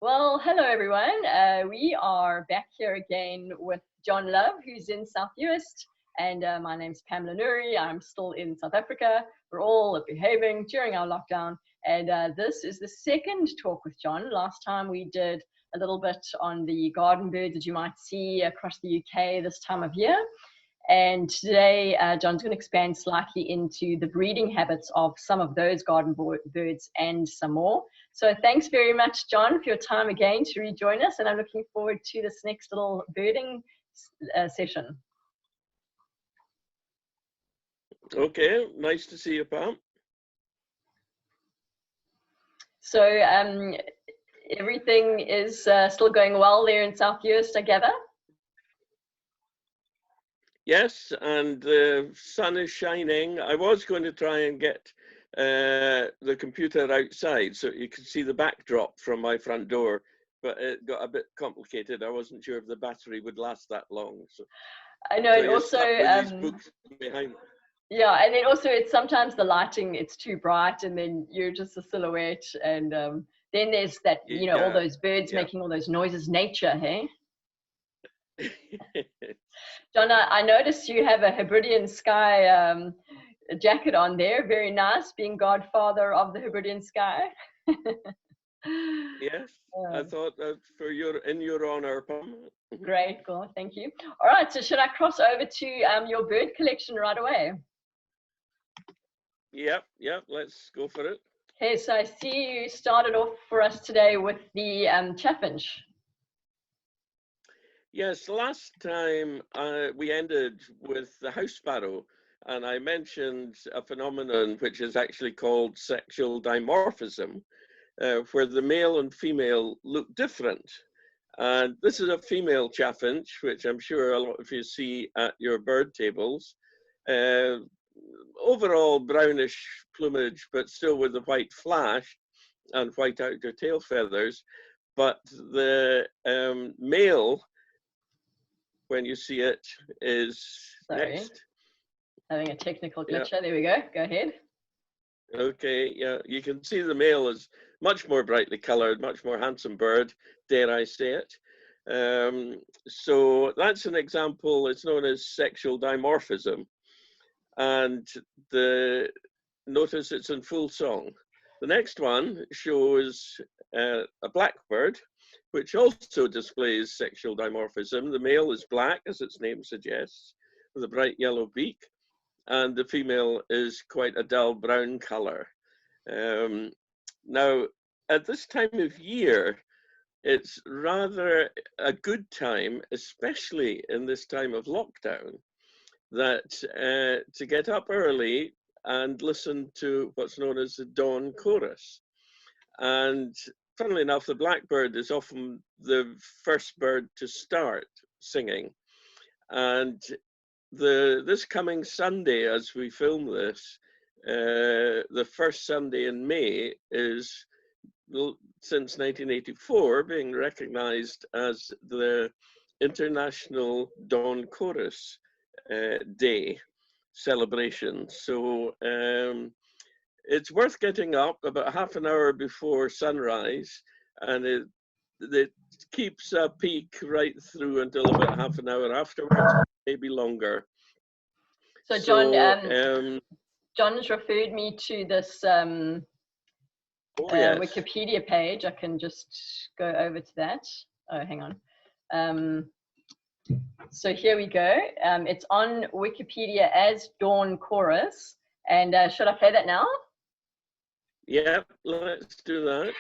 Well, hello everyone. We are back here again with John Love, who's in South US, and my name's Pam Le Noury. I'm still in South Africa. We're all behaving during our lockdown, and this is the second talk with John. Last time we did a little bit on the garden birds that you might see across the UK this time of year. And today, John's going to expand slightly into the breeding habits of some of those garden birds and some more. So thanks very much, John, for your time again to rejoin us. And I'm looking forward to this next little birding session. Okay, nice to see you, Pam. So everything is still going well there in South US, I gather? Yes, and the sun is shining. I was going to try and get the computer outside so you could see the backdrop from my front door, but it got a bit complicated. I wasn't sure if the battery would last that long. So I know, so and also these books behind. Yeah, and then also it's sometimes the lighting, it's too bright, and then you're just a silhouette, and then there's that, you know, all those birds making all those noises, nature, hey? John, I noticed you have a Hebridean sky jacket on there. Very nice, being godfather of the Hebridean sky. Yes, I thought that in your honor, Pam. Great, cool, thank you. All right, so should I cross over to your bird collection right away? Yep, let's go for it. Okay, so I see you started off for us today with the chaffinch. Yes, last time we ended with the house sparrow, and I mentioned a phenomenon which is actually called sexual dimorphism, where the male and female look different. And this is a female chaffinch, which I'm sure a lot of you see at your bird tables. Overall brownish plumage, but still with the white flash and white outer tail feathers. But the male, when you see it, is next. Having a technical glitch. There we go. Go ahead. Okay, yeah, you can see the male is much more brightly colored, much more handsome bird, dare I say it. So that's an example. It's known as sexual dimorphism. And notice it's in full song. The next one shows a blackbird, which also displays sexual dimorphism. The male is black, as its name suggests, with a bright yellow beak, and the female is quite a dull brown color. Now, at this time of year, it's rather a good time, especially in this time of lockdown, that to get up early and listen to what's known as the dawn chorus. And funnily enough, the blackbird is often the first bird to start singing. And this coming Sunday, as we film this, the first Sunday in May is, since 1984, being recognized as the International Dawn Chorus Day celebration. So it's worth getting up about half an hour before sunrise, and it keeps a peak right through until about half an hour afterwards, maybe longer. So John, John has referred me to this Wikipedia page. I can just go over to that. Oh, hang on. So here we go. It's on Wikipedia as Dawn Chorus. And should I play that now? Yeah, let's do that.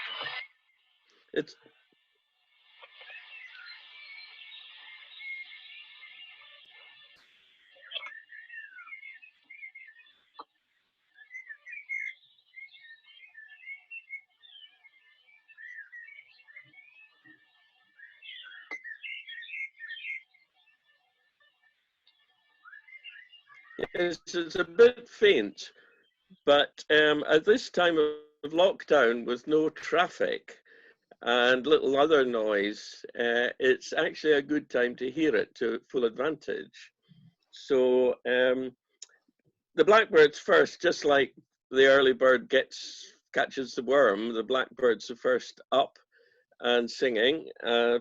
It's a bit faint, but at this time of lockdown with no traffic and little other noise, it's actually a good time to hear it to full advantage. So the blackbird's first, just like the early bird catches the worm, the blackbird's the first up, and singing,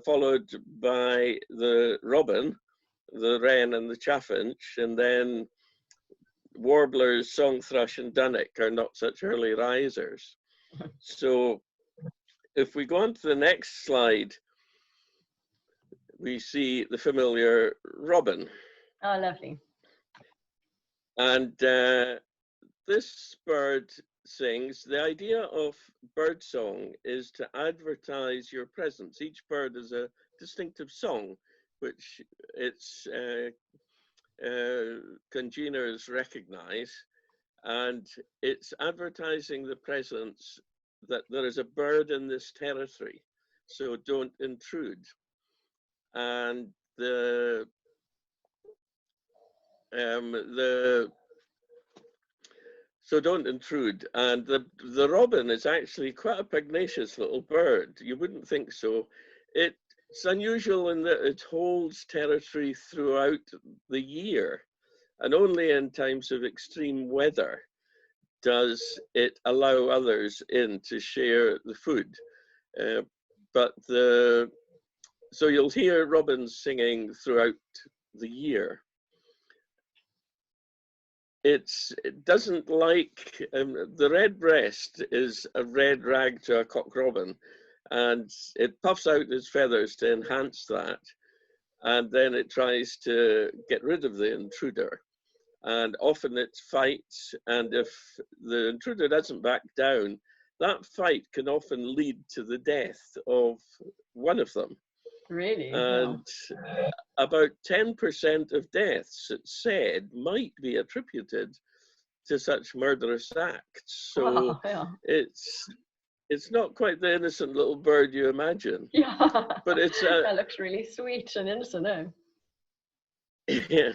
followed by the robin, the wren and the chaffinch, and then warblers, song thrush and dunnock are not such early risers. So if we go on to the next slide, we see the familiar robin. Oh, lovely. And this bird sings. The idea of birdsong is to advertise your presence. Each bird has a distinctive song, which its congeners recognize, and it's advertising the presence that there is a bird in this territory, so don't intrude. And so don't intrude. And the robin is actually quite a pugnacious little bird. You wouldn't think so. It's unusual in that it holds territory throughout the year, and only in times of extreme weather does it allow others in to share the food. So you'll hear robins singing throughout the year. It doesn't like, the redbreast is a red rag to a cock robin, and it puffs out its feathers to enhance that, and then it tries to get rid of the intruder. And often it fights, and if the intruder doesn't back down, that fight can often lead to the death of one of them. Really? And about 10% of deaths, it's said, might be attributed to such murderous acts. So it's not quite the innocent little bird you imagine. Yeah, but it's that looks really sweet and innocent, eh? Yeah,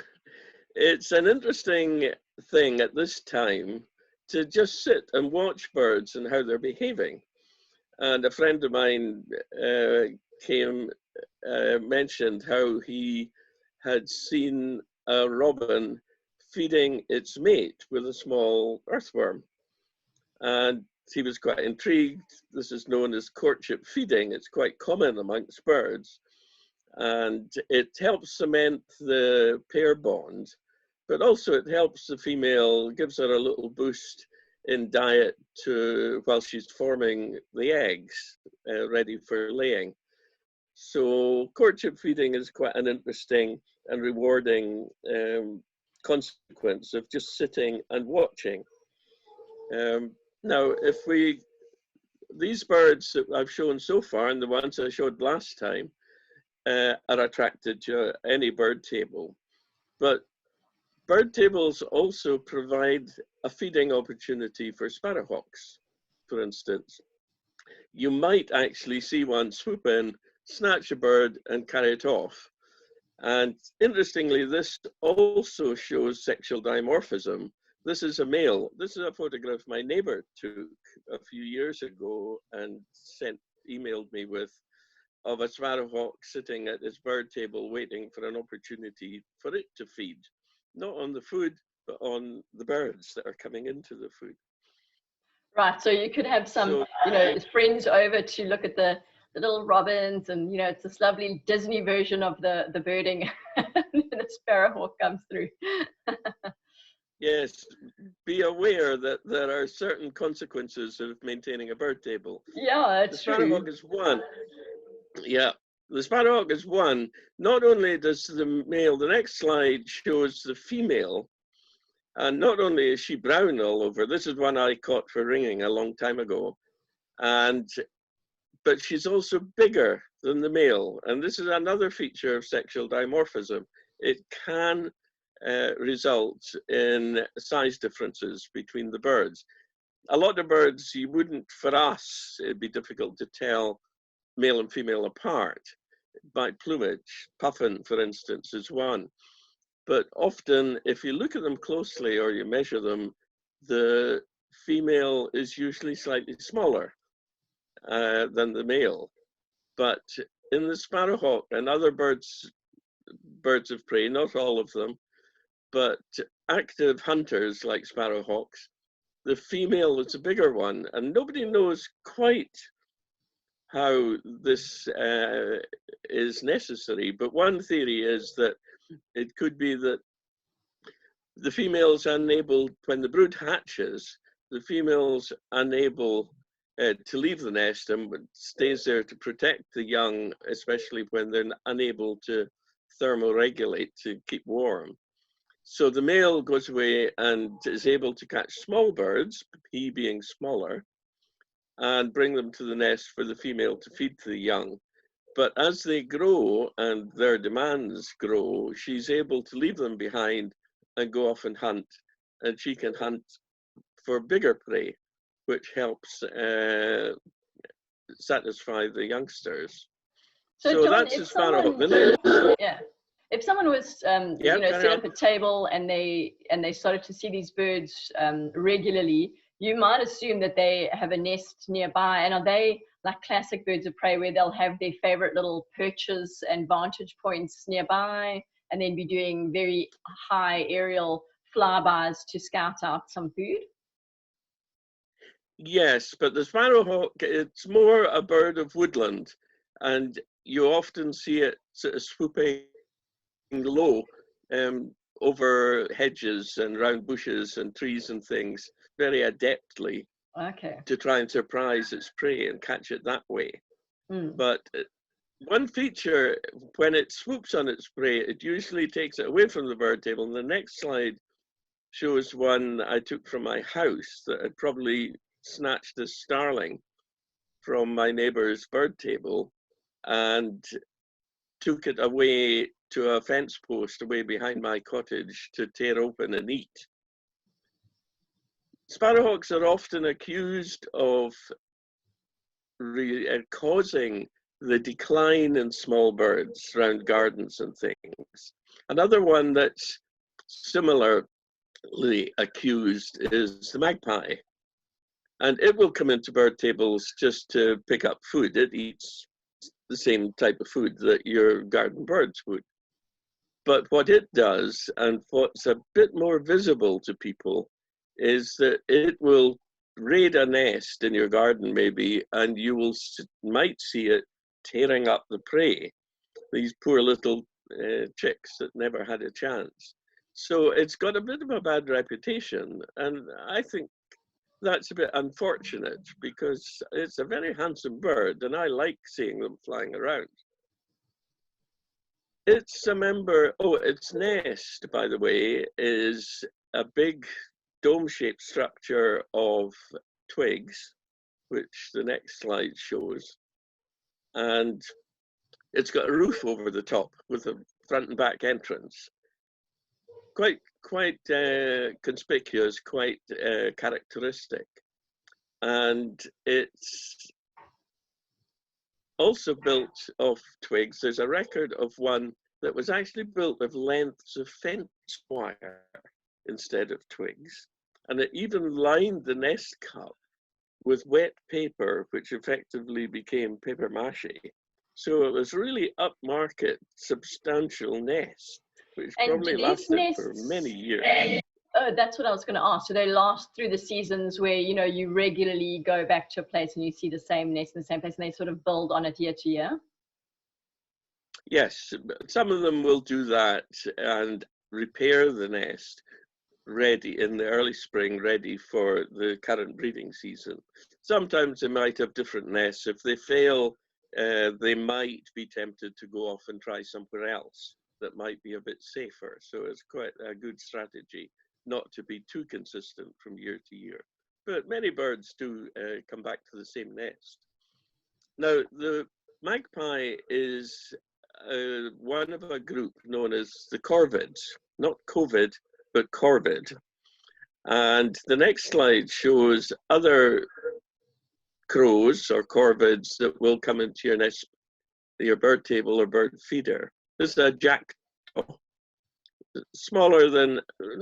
it's an interesting thing at this time to just sit and watch birds and how they're behaving. And a friend of mine mentioned how he had seen a robin feeding its mate with a small earthworm. And he was quite intrigued. This is known as courtship feeding. It's quite common amongst birds. And it helps cement the pair bond, but also it helps the female, gives her a little boost in diet while she's forming the eggs, ready for laying. So courtship feeding is quite an interesting and rewarding consequence of just sitting and watching. Now, these birds that I've shown so far, and the ones I showed last time, are attracted to any bird table. But bird tables also provide a feeding opportunity for sparrowhawks, for instance. You might actually see one swoop in, snatch a bird, and carry it off. And interestingly, this also shows sexual dimorphism. This is a male. This is a photograph my neighbor took a few years ago and emailed me with, of a sparrowhawk sitting at its bird table waiting for an opportunity for it to feed, not on the food, but on the birds that are coming into the food. Right, so you could have some, friends over to look at the little robins, and it's this lovely Disney version of the birding. The sparrowhawk comes through. Yes, be aware that there are certain consequences of maintaining a bird table. Yeah, it's true. The sparrowhawk is one. Yeah, the sparrowhawk is one. Not only does the male, the next slide shows the female, and not only is she brown all over, this is one I caught for ringing a long time ago, but she's also bigger than the male. And this is another feature of sexual dimorphism. It can result in size differences between the birds. A lot of birds, you wouldn't, for us, it'd be difficult to tell male and female apart by plumage. Puffin, for instance, is one. But often, if you look at them closely or you measure them, the female is usually slightly smaller than the male. But in the sparrowhawk and other birds of prey, not all of them, but active hunters like sparrowhawks, the female is a bigger one, and nobody knows quite how this is necessary, but one theory is that it could be that the female's unable, when the brood hatches, the female's unable to leave the nest and stays there to protect the young, especially when they're unable to thermoregulate to keep warm. So the male goes away and is able to catch small birds, he being smaller, and bring them to the nest for the female to feed to the young. But as they grow and their demands grow, she's able to leave them behind and go off and hunt. And she can hunt for bigger prey, which helps satisfy the youngsters. So John, that's a sparrowhawk. Yeah, if someone was, set up a table and they started to see these birds regularly, you might assume that they have a nest nearby. And are they like classic birds of prey where they'll have their favorite little perches and vantage points nearby, and then be doing very high aerial flybys to scout out some food? Yes, but the sparrowhawk, it's more a bird of woodland, and you often see it sort of swooping low over hedges and round bushes and trees and things very adeptly, to try and surprise its prey and catch it that way. But one feature, when it swoops on its prey, it usually takes it away from the bird table. And the next slide shows one I took from my house that had probably snatched a starling from my neighbor's bird table and took it away to a fence post away behind my cottage to tear open and eat. Sparrowhawks are often accused of causing the decline in small birds around gardens and things. Another one that's similarly accused is the magpie. And it will come into bird tables just to pick up food. It eats the same type of food that your garden birds would. But what it does, and what's a bit more visible to people, is that it will raid a nest in your garden maybe, and you might see it tearing up the prey, these poor little chicks that never had a chance. So it's got a bit of a bad reputation, and I think that's a bit unfortunate because it's a very handsome bird and I like seeing them flying around. It's a member, its nest, by the way, is a big dome-shaped structure of twigs, which the next slide shows. And it's got a roof over the top with a front and back entrance. Quite conspicuous, quite characteristic. And it's also built of twigs. There's a record of one that was actually built of lengths of fence wire instead of twigs. And it even lined the nest cup with wet paper, which effectively became paper mache. So it was really upmarket, substantial nest, which probably lasted for many years. Oh, that's what I was going to ask. So they last through the seasons where, you regularly go back to a place and you see the same nest in the same place, and they sort of build on it year to year? Yes, some of them will do that and repair the nest ready in the early spring, ready for the current breeding season. Sometimes they might have different nests. If they fail, they might be tempted to go off and try somewhere else that might be a bit safer. So it's quite a good strategy not to be too consistent from year to year. But many birds do come back to the same nest. Now, the magpie is one of a group known as the corvids, not COVID, but corvid. And the next slide shows other crows or corvids that will come into your nest, your bird table or bird feeder. This is a jackdaw, smaller than,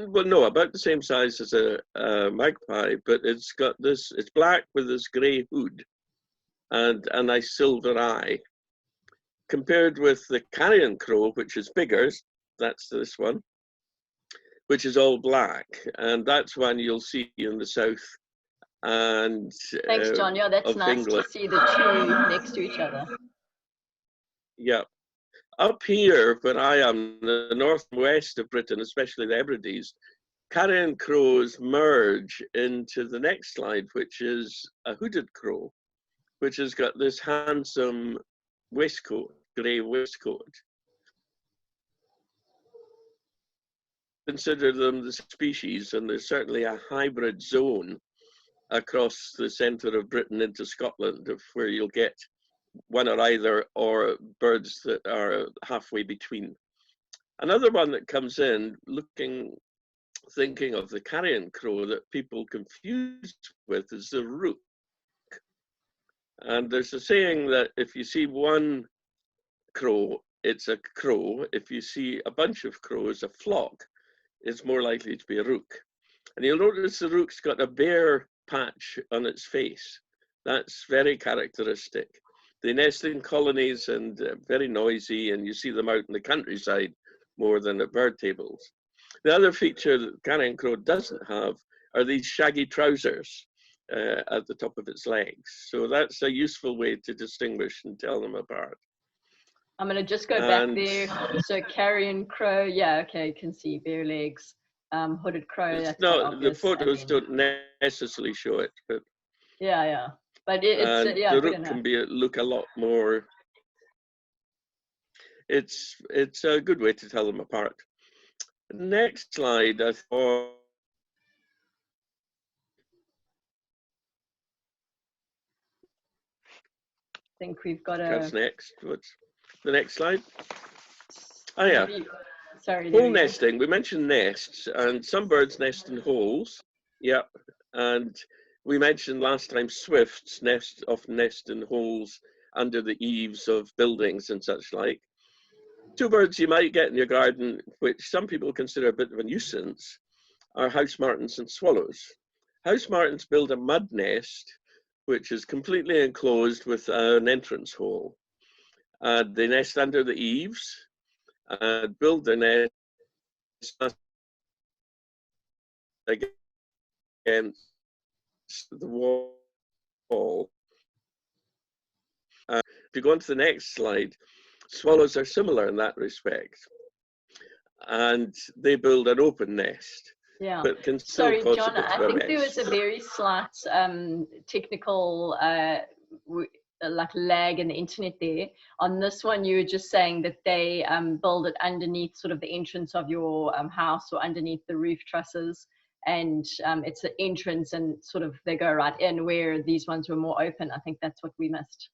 well, no, about the same size as a magpie, but it's black with this gray hood and a nice silver eye. Compared with the carrion crow, which is bigger, that's this one, which is all black, and that's one you'll see in the south and Thanks, John. Yeah, that's of nice England. to see the two next to each other. Yeah. Up here, where I am, the north and west of Britain, especially the Hebrides, carrion crows merge into the next slide, which is a hooded crow, which has got this handsome waistcoat, grey waistcoat. Consider them the species, and there's certainly a hybrid zone across the centre of Britain into Scotland, of where you'll get one or either, or birds that are halfway between. Another one that comes in, thinking of the carrion crow that people confuse with, is the rook. And there's a saying that if you see one crow, it's a crow. If you see a bunch of crows, a flock, it's more likely to be a rook. And you'll notice the rook's got a bare patch on its face. That's very characteristic. They nest in colonies and very noisy, and you see them out in the countryside more than at bird tables. The other feature that carrion crow doesn't have are these shaggy trousers at the top of its legs. So that's a useful way to distinguish and tell them apart. I'm going to just go back there. So carrion crow, yeah, okay, you can see bare legs. Hooded crow, that's not obvious. the photos don't necessarily show it, but yeah, but it's yeah, the rook can look a lot more. It's a good way to tell them apart. Next slide, I thought. I think we've got That's next. What's the next slide? Oh yeah. Sorry. Hole nesting. We mentioned nests, and some birds nest in holes. Yeah, and we mentioned last time swifts often nest in holes under the eaves of buildings and such like. Two birds you might get in your garden, which some people consider a bit of a nuisance, are house martins and swallows. House martins build a mud nest, which is completely enclosed with an entrance hole. They nest under the eaves and build their nest against the wall. If you go on to the next slide, swallows are similar in that respect. And they build an open nest. Yeah. But can Sorry, John, I think mess. there was a very slight technical like lag in the internet there. On this one, you were just saying that they build it underneath sort of the entrance of your house or underneath the roof trusses. And it's an entrance and sort of they go right in, where these ones were more open. I think that's what we missed.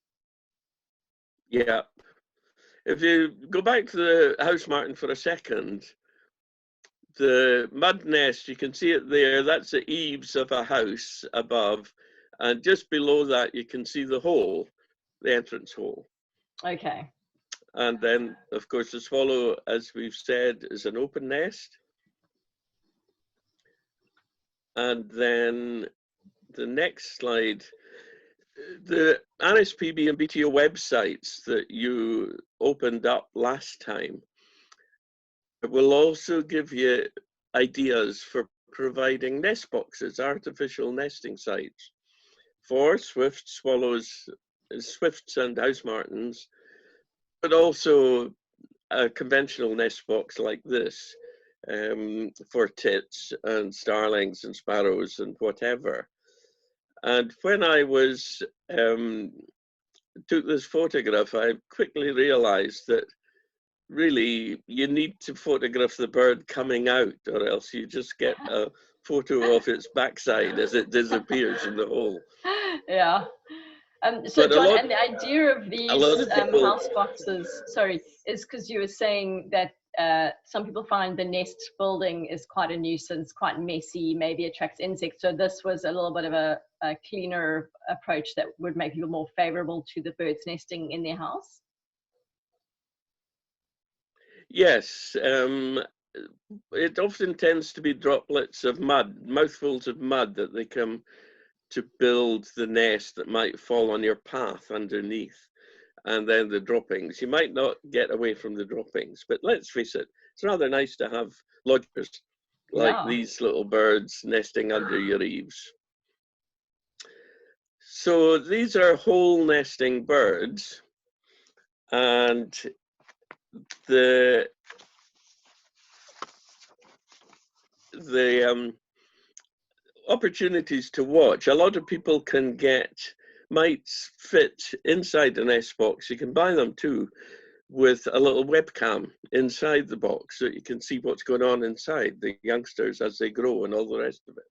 Yeah. If you go back to the house martin for a second, the mud nest, you can see it there. That's the eaves of a house above. And just below that, you can see the hole, the entrance hole. Okay. And then, of course, the swallow, as we've said, is an open nest. And then the next slide, the RSPB and BTO websites that you opened up last time will also give you ideas for providing nest boxes, artificial nesting sites for swifts, swallows, swifts and house martins, but also a conventional nest box like this for tits and starlings and sparrows and whatever. And when I took this photograph, I quickly realized that really you need to photograph the bird coming out, or else you just get a photo of its backside as it disappears in the hole. Yeah. So John, and the idea of these house boxes, sorry, is because you were saying that some people find the nest building is quite a nuisance, quite messy, maybe attracts insects. So this was a little bit of a cleaner approach that would make people more favorable to the birds nesting in their house. Yes, it often tends to be droplets of mud, mouthfuls of mud that they come to build the nest that might fall on your path underneath. And then the droppings. You might not get away from the droppings, but let's face it, it's rather nice to have lodgers like these little birds nesting under your eaves. So these are hole nesting birds, and the opportunities to watch. A lot of people might fit inside the nest box. You can buy them too, with a little webcam inside the box, so you can see what's going on inside the youngsters as they grow and all the rest of it.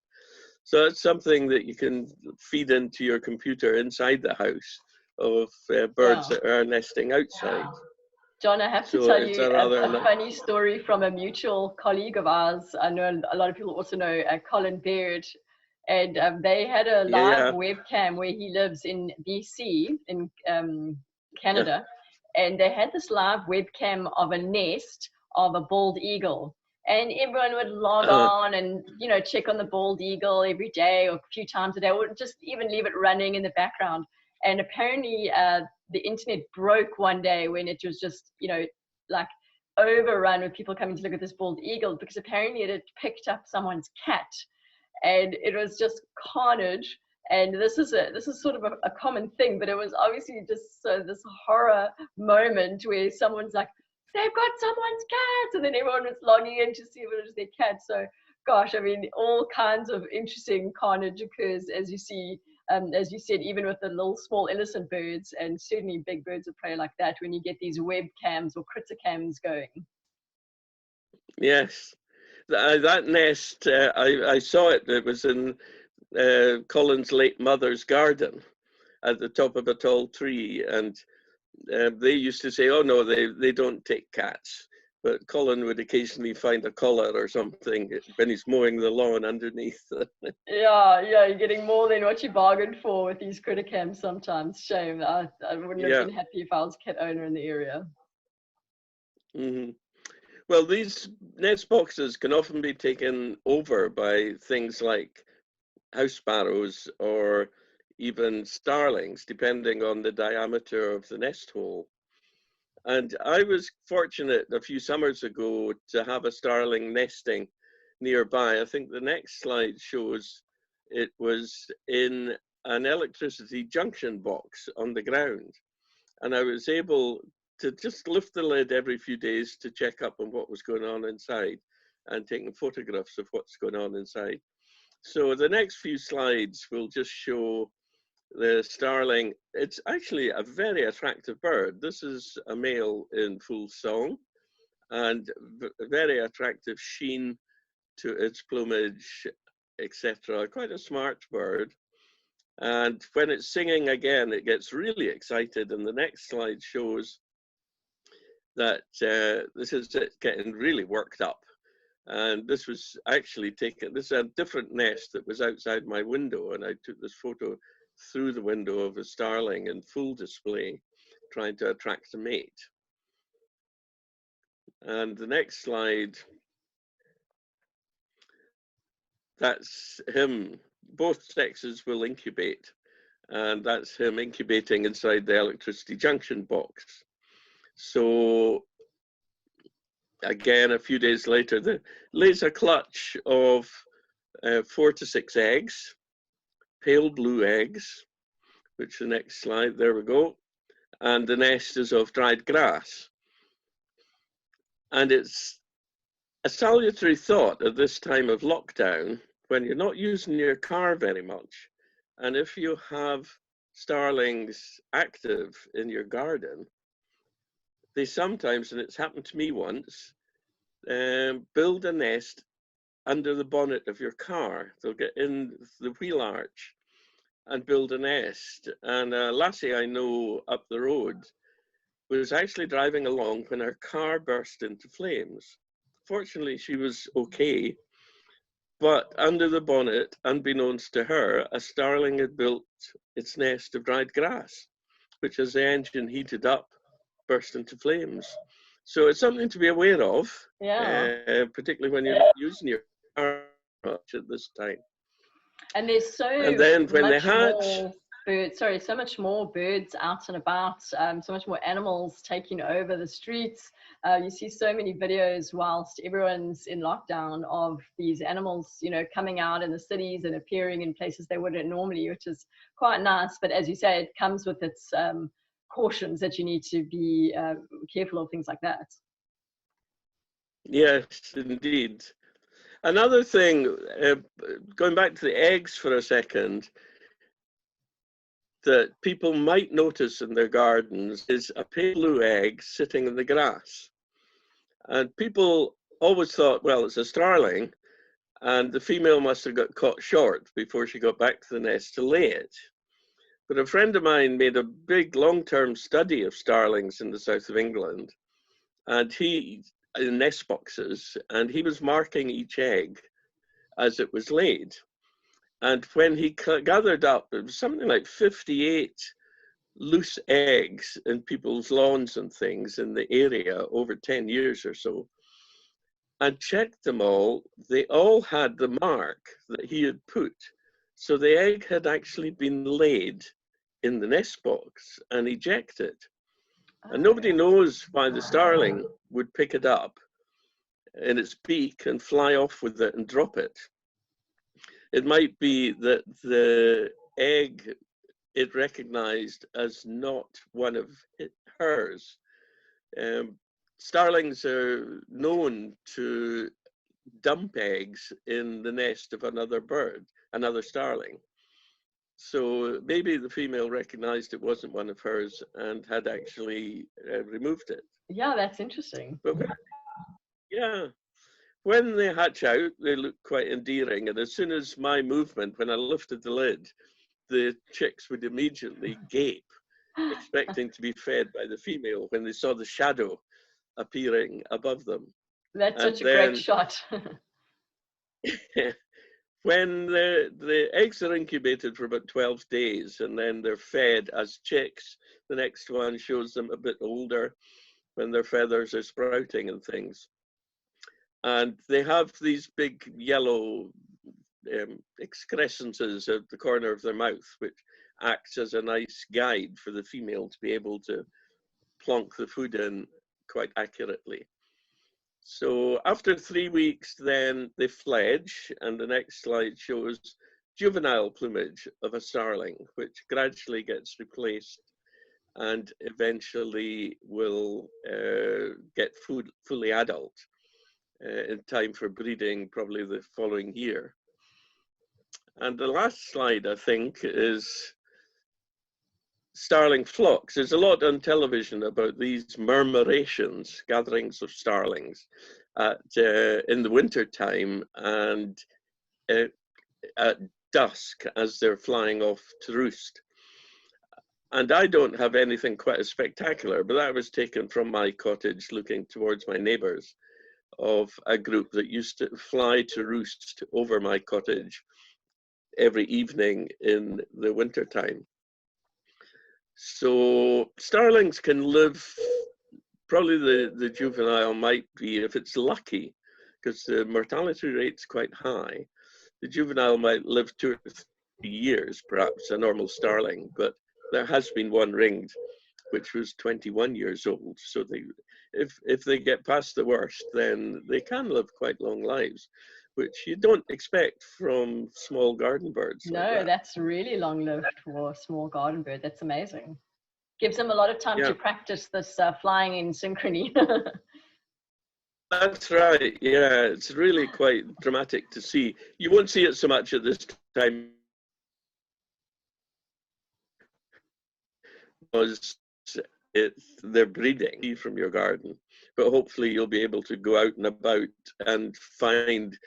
So it's something that you can feed into your computer inside the house of birds that are nesting outside. John, I have to tell you a funny story from a mutual colleague of ours. I know a lot of people also know Colin Baird, and they had a live webcam where he lives in BC in Canada, and they had this live webcam of a nest of a bald eagle. And everyone would log on and, you know, check on the bald eagle every day or a few times a day, or just even leave it running in the background. And apparently the internet broke one day when it was just, you know, like overrun with people coming to look at this bald eagle, because apparently it had picked up someone's cat, and it was just carnage. And this is sort of a common thing, but it was obviously just this horror moment where someone's like, they've got someone's cat, and then everyone was logging in to see if it was their cat. So gosh, I mean, all kinds of interesting carnage occurs, as you see, as you said, even with the little small innocent birds, and certainly big birds of prey like that, when you get these webcams or critter cams going. Yes, that nest, I saw it. It was in Colin's late mother's garden at the top of a tall tree, and they used to say, oh no, they don't take cats, but Colin would occasionally find a collar or something when he's mowing the lawn underneath. yeah, you're getting more than what you bargained for with these critter cams sometimes. Shame. I wouldn't have been happy if I was a cat owner in the area. Mm-hmm. Well, these nest boxes can often be taken over by things like house sparrows or even starlings, depending on the diameter of the nest hole. And I was fortunate a few summers ago to have a starling nesting nearby. I think the next slide shows it was in an electricity junction box on the ground. And I was able to just lift the lid every few days to check up on what was going on inside and taking photographs of what's going on inside. So the next few slides will just show the starling. It's actually a very attractive bird. This is a male in full song, and very attractive sheen to its plumage, etc. Quite a smart bird. And when it's singing again, it gets really excited. And the next slide shows that this is it getting really worked up. And this was actually taken, this is a different nest that was outside my window, and I took this photo through the window of a starling in full display, trying to attract a mate. And the next slide, that's him. Both sexes will incubate, and that's him incubating inside the electricity junction box. So again, a few days later, lays a clutch of 4 to 6 eggs, pale blue eggs, which the next slide, there we go. And the nest is of dried grass. And it's a salutary thought at this time of lockdown, when you're not using your car very much. And if you have starlings active in your garden, they sometimes, and it's happened to me once, build a nest under the bonnet of your car. They'll get in the wheel arch and build a nest. And a lassie I know up the road was actually driving along when her car burst into flames. Fortunately, she was okay, but under the bonnet, unbeknownst to her, a starling had built its nest of dried grass, which, as the engine heated up, burst into flames. So it's something to be aware of, particularly when you're not using your car much at this time. And there's so and then when much they hatch, more. so much more birds out and about, so much more animals taking over the streets. You see so many videos whilst everyone's in lockdown of these animals, you know, coming out in the cities and appearing in places they wouldn't normally, which is quite nice. But as you say, it comes with its cautions that you need to be careful of things like that. Yes, indeed. Another thing, going back to the eggs for a second, that people might notice in their gardens is a pale blue egg sitting in the grass. And people always thought, well, it's a starling, and the female must have got caught short before she got back to the nest to lay it. But a friend of mine made a big long-term study of starlings in the south of England, and in nest boxes, and he was marking each egg as it was laid. And when he gathered up, it was something like 58 loose eggs in people's lawns and things in the area over 10 years or so, and checked them all. They all had the mark that he had put. So the egg had actually been laid in the nest box and ejected. And nobody knows why the starling would pick it up in its beak and fly off with it and drop it. It might be that the egg it recognized as not one of hers. Starlings are known to dump eggs in the nest of another bird, another starling. So maybe the female recognized it wasn't one of hers and had actually removed it. Yeah, that's interesting. But yeah, when they hatch out, they look quite endearing. And as soon as my movement, when I lifted the lid, the chicks would immediately gape, expecting to be fed by the female when they saw the shadow appearing above them. That's such a great shot. When the eggs are incubated for about 12 days and then they're fed as chicks, the next one shows them a bit older when their feathers are sprouting and things. And they have these big yellow excrescences at the corner of their mouth, which acts as a nice guide for the female to be able to plonk the food in quite accurately. So after 3 weeks, then they fledge, and the next slide shows juvenile plumage of a starling, which gradually gets replaced and eventually will get fully adult in time for breeding, probably the following year. And the last slide, I think, is starling flocks. There's a lot on television about these murmurations, gatherings of starlings in the winter time and at dusk as they're flying off to roost. And I don't have anything quite as spectacular, but that was taken from my cottage looking towards my neighbors, of a group that used to fly to roost over my cottage every evening in the winter time. So starlings can live, probably the juvenile might be, if it's lucky, because the mortality rate's quite high, the juvenile might live 2 or 3 years, perhaps, a normal starling, but there has been one ringed, which was 21 years old. So if they get past the worst, then they can live quite long lives, which you don't expect from small garden birds. No, like that. That's really long-lived for a small garden bird. That's amazing. Gives them a lot of time to practice this flying in synchrony. That's right. Yeah, it's really quite dramatic to see. You won't see it so much at this time because they're breeding from your garden, but hopefully you'll be able to go out and about and find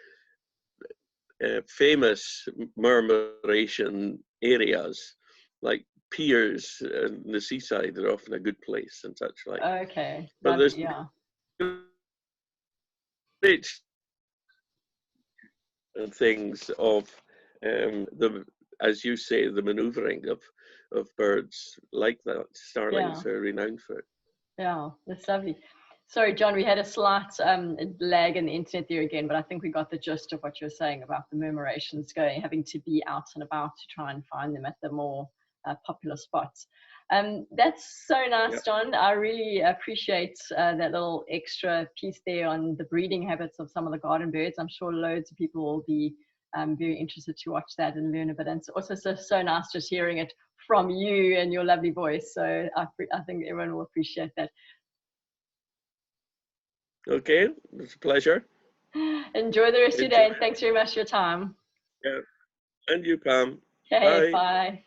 famous murmuration areas like piers and the seaside are often a good place and such like. Okay. But there's great things of as you say, the maneuvering of birds like that. Starlings are renowned for it. Yeah, that's lovely. Sorry, John, we had a slight lag in the internet there again, but I think we got the gist of what you're saying about the murmurations having to be out and about to try and find them at the more popular spots. That's so nice, Yep. John. I really appreciate that little extra piece there on the breeding habits of some of the garden birds. I'm sure loads of people will be very interested to watch that and learn a bit. And it's also so nice just hearing it from you and your lovely voice. So I think everyone will appreciate that. Okay, it's a pleasure. Enjoy the rest of your day, and thanks very much for your time. Yeah, and you, Pam. Okay, Bye. bye.